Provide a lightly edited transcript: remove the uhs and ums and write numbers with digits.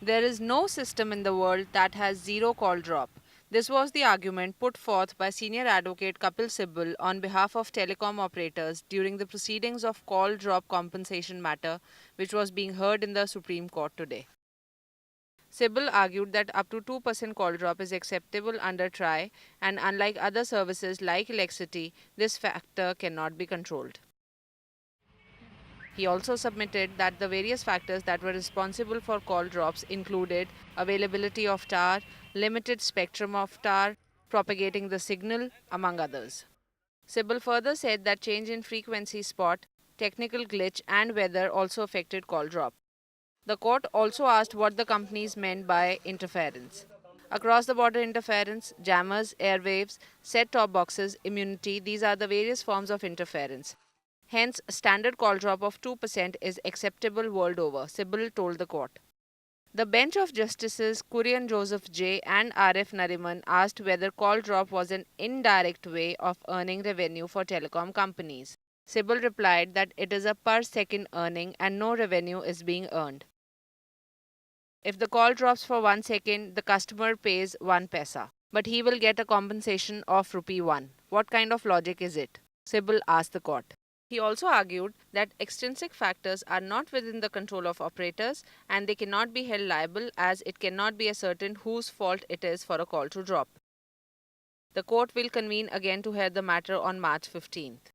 There is no system in the world that has zero call drop. This was the argument put forth by senior advocate Kapil Sibal on behalf of telecom operators during the proceedings of call drop compensation matter, which was being heard in the Supreme Court today. Sibal argued that up to 2% call drop is acceptable under TRI, and unlike other services like electricity, this factor cannot be controlled. He also submitted that the various factors that were responsible for call drops included availability of tower, limited spectrum of tower, propagating the signal, among others. Sibal further said that change in frequency spot, technical glitch, and weather also affected call drop. The court also asked what the companies meant by interference. Across the border interference, jammers, airwaves, set top boxes, immunity, these are the various forms of interference. Hence, a standard call drop of 2% is acceptable world over, Sibal told the court. The bench of Justices Kurian Joseph J. and R.F. Nariman asked whether call drop was an indirect way of earning revenue for telecom companies. Sibal replied that it is a per second earning and no revenue is being earned. If the call drops for 1 second, the customer pays 1 paisa, but he will get a compensation of rupee 1. What kind of logic is it? Sibal asked the court. He also argued that extrinsic factors are not within the control of operators and they cannot be held liable as it cannot be ascertained whose fault it is for a call to drop. The court will convene again to hear the matter on March 15th.